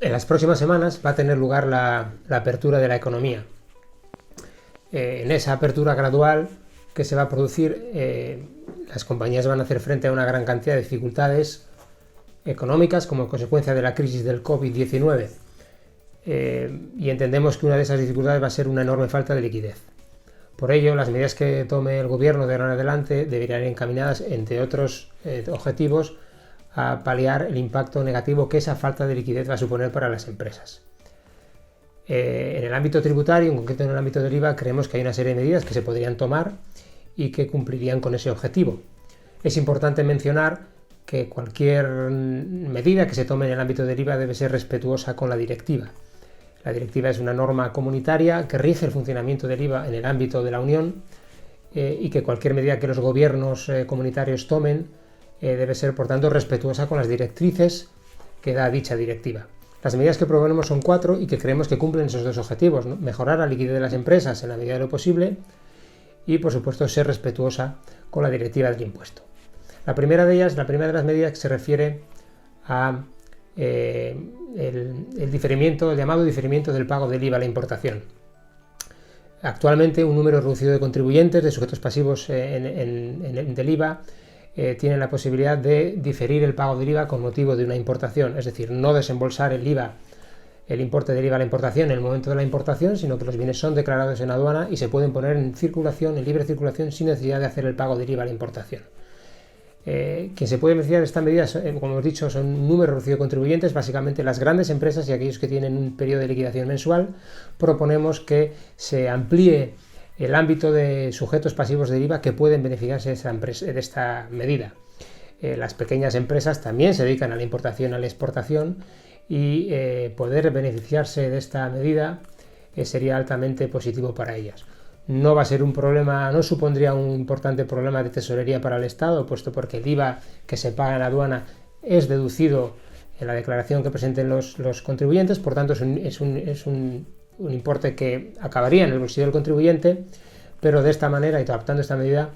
En las próximas semanas va a tener lugar la apertura de la economía. En esa apertura gradual que se va a producir, las compañías van a hacer frente a una gran cantidad de dificultades económicas como consecuencia de la crisis del COVID-19. Y entendemos que una de esas dificultades va a ser una enorme falta de liquidez. Por ello, las medidas que tome el gobierno de ahora en adelante deberían ir encaminadas, entre otros objetivos, a paliar el impacto negativo que esa falta de liquidez va a suponer para las empresas. En el ámbito tributario, en concreto en el ámbito del IVA, creemos que hay una serie de medidas que se podrían tomar y que cumplirían con ese objetivo. Es importante mencionar que cualquier medida que se tome en el ámbito del IVA debe ser respetuosa con la directiva. La directiva es una norma comunitaria que rige el funcionamiento del IVA en el ámbito de la Unión y que cualquier medida que los gobiernos comunitarios tomen debe ser, por tanto, respetuosa con las directrices que da dicha directiva. Las medidas que proponemos son 4 y que creemos que cumplen esos dos objetivos, ¿no? Mejorar la liquidez de las empresas en la medida de lo posible y, por supuesto, ser respetuosa con la directiva del impuesto. La primera de las medidas que se refiere a el llamado diferimiento del pago del IVA a la importación. Actualmente un número reducido de contribuyentes, de sujetos pasivos del IVA, tienen la posibilidad de diferir el pago del IVA con motivo de una importación, es decir, no desembolsar el importe del IVA a la importación en el momento de la importación, sino que los bienes son declarados en aduana y se pueden poner en libre circulación sin necesidad de hacer el pago del IVA a la importación. Quien se puede beneficiar de esta medida, como hemos dicho, son un número reducido de contribuyentes, básicamente las grandes empresas y aquellos que tienen un periodo de liquidación mensual. Proponemos que se amplíe el ámbito de sujetos pasivos del IVA que pueden beneficiarse de esta medida. Las pequeñas empresas también se dedican a la importación y a la exportación y poder beneficiarse de esta medida sería altamente positivo para ellas. No va a ser un problema, no supondría un importante problema de tesorería para el Estado, puesto porque el IVA que se paga en la aduana es deducido en la declaración que presenten los contribuyentes, por tanto es un importe que acabaría en el bolsillo del contribuyente, pero de esta manera y adaptando esta medida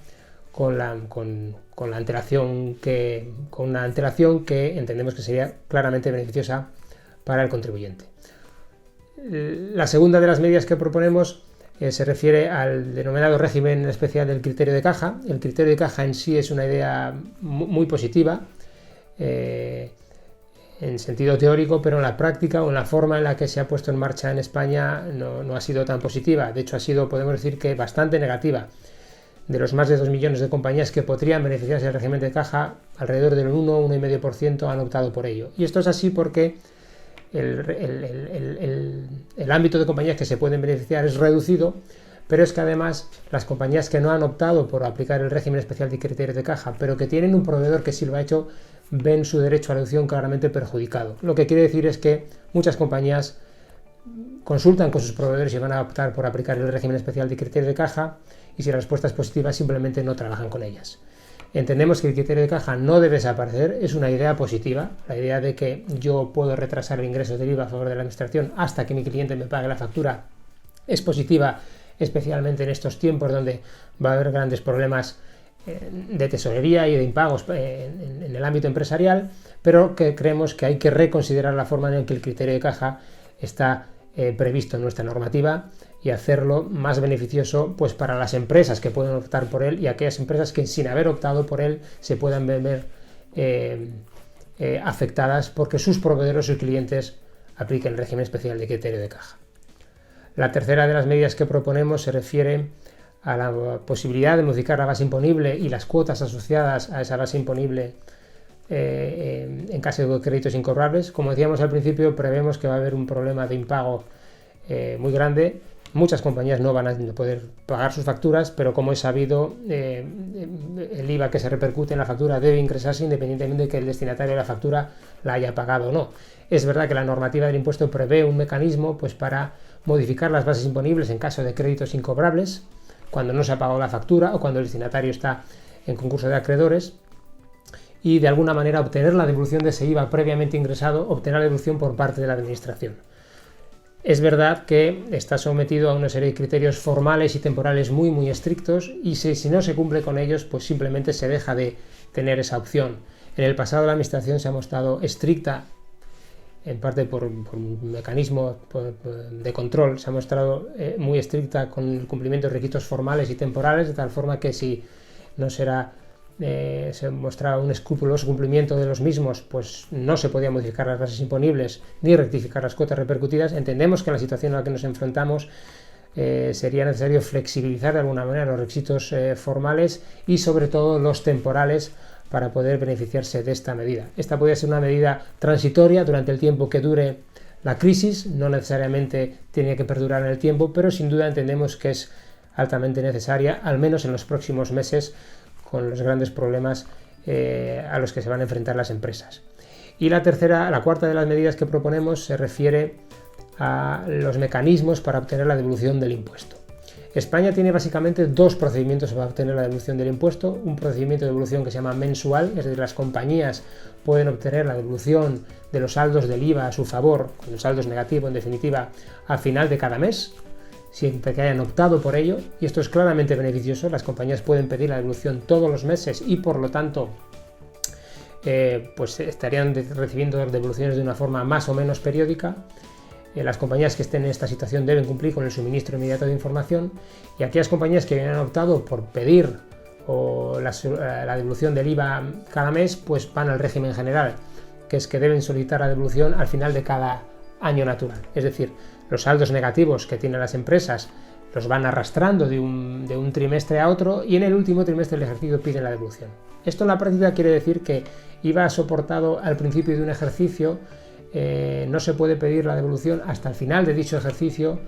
con una antelación que entendemos que sería claramente beneficiosa para el contribuyente. La segunda de las medidas que proponemos se refiere al denominado régimen especial del criterio de caja. El criterio de caja en sí es una idea muy positiva en sentido teórico, pero en la práctica o en la forma en la que se ha puesto en marcha en España no ha sido tan positiva. De hecho, ha sido, podemos decir, que bastante negativa. De los más de 2 millones de compañías que podrían beneficiarse del régimen de caja, alrededor del 1,5% han optado por ello. Y esto es así porque el ámbito de compañías que se pueden beneficiar es reducido, pero es que además las compañías que no han optado por aplicar el régimen especial de criterios de caja, pero que tienen un proveedor que sí lo ha hecho, ven su derecho a reducción claramente perjudicado. Lo que quiere decir es que muchas compañías consultan con sus proveedores si van a optar por aplicar el régimen especial de criterios de caja y si la respuesta es positiva simplemente no trabajan con ellas. Entendemos que el criterio de caja no debe desaparecer, es una idea positiva, la idea de que yo puedo retrasar el ingreso del IVA a favor de la administración hasta que mi cliente me pague la factura es positiva, especialmente en estos tiempos donde va a haber grandes problemas de tesorería y de impagos en el ámbito empresarial, pero que creemos que hay que reconsiderar la forma en que el criterio de caja está previsto en nuestra normativa y hacerlo más beneficioso pues para las empresas que pueden optar por él y aquellas empresas que sin haber optado por él se puedan ver afectadas porque sus proveedores y clientes apliquen el régimen especial de criterio de caja. La tercera de las medidas que proponemos se refiere a la posibilidad de modificar la base imponible y las cuotas asociadas a esa base imponible en caso de créditos incobrables. Como decíamos al principio, prevemos que va a haber un problema de impago muy grande. Muchas compañías no van a poder pagar sus facturas, pero como es sabido, el IVA que se repercute en la factura debe ingresarse independientemente de que el destinatario de la factura la haya pagado o no. Es verdad que la normativa del impuesto prevé un mecanismo pues, para modificar las bases imponibles en caso de créditos incobrables, cuando no se ha pagado la factura o cuando el destinatario está en concurso de acreedores, y de alguna manera obtener la devolución de ese IVA previamente ingresado, obtener la devolución por parte de la administración. Es verdad que está sometido a una serie de criterios formales y temporales muy estrictos y si no se cumple con ellos, pues simplemente se deja de tener esa opción. En el pasado la administración se ha mostrado estricta en parte por un mecanismo de control, se ha mostrado muy estricta con el cumplimiento de requisitos formales y temporales, de tal forma que si no se mostraba un escrupuloso cumplimiento de los mismos, pues no se podían modificar las bases imponibles ni rectificar las cuotas repercutidas. Entendemos que en la situación a la que nos enfrentamos sería necesario flexibilizar de alguna manera los requisitos formales y sobre todo los temporales para poder beneficiarse de esta medida. Esta podría ser una medida transitoria durante el tiempo que dure la crisis, no necesariamente tiene que perdurar en el tiempo, pero sin duda entendemos que es altamente necesaria, al menos en los próximos meses, con los grandes problemas a los que se van a enfrentar las empresas. Y la cuarta de las medidas que proponemos se refiere a los mecanismos para obtener la devolución del impuesto. España tiene básicamente dos procedimientos para obtener la devolución del impuesto. Un procedimiento de devolución que se llama mensual, es decir, las compañías pueden obtener la devolución de los saldos del IVA a su favor, cuando el saldo es negativo en definitiva, al final de cada mes, siempre que hayan optado por ello, y esto es claramente beneficioso. Las compañías pueden pedir la devolución todos los meses y por lo tanto pues estarían recibiendo devoluciones de una forma más o menos periódica. Las compañías que estén en esta situación deben cumplir con el suministro inmediato de información, y aquellas compañías que hayan optado por pedir la devolución del IVA cada mes, pues van al régimen general, que es que deben solicitar la devolución al final de cada año natural. Es decir, los saldos negativos que tienen las empresas los van arrastrando de un trimestre a otro, y en el último trimestre del ejercicio piden la devolución. Esto en la práctica quiere decir que IVA soportado al principio de un ejercicio no se puede pedir la devolución hasta el final de dicho ejercicio.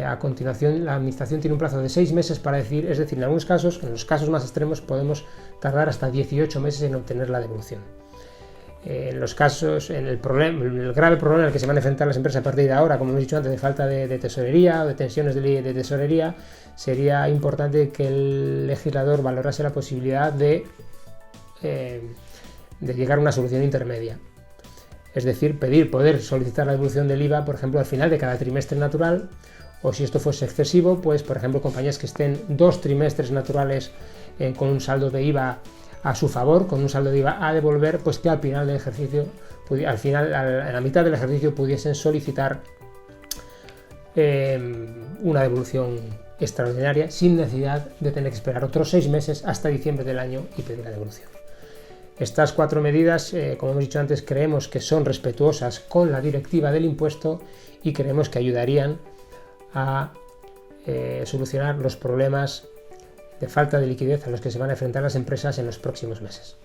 A continuación, la administración tiene un plazo de 6 meses para decir, es decir, en algunos casos, en los casos más extremos, podemos tardar hasta 18 meses en obtener la devolución. En los casos, el grave problema al que se van a enfrentar las empresas a partir de ahora, como hemos dicho antes, de falta de tesorería o de tensiones de tesorería, sería importante que el legislador valorase la posibilidad de llegar a una solución intermedia. Es decir, poder solicitar la devolución del IVA, por ejemplo, al final de cada trimestre natural, o si esto fuese excesivo, pues por ejemplo, compañías que estén 2 trimestres naturales con un saldo de IVA a su favor, con un saldo de IVA a devolver, pues que al final del ejercicio, a la mitad del ejercicio, pudiesen solicitar una devolución extraordinaria sin necesidad de tener que esperar otros 6 meses hasta diciembre del año y pedir la devolución. Estas 4 medidas, como hemos dicho antes, creemos que son respetuosas con la directiva del impuesto y creemos que ayudarían a solucionar los problemas de falta de liquidez a los que se van a enfrentar las empresas en los próximos meses.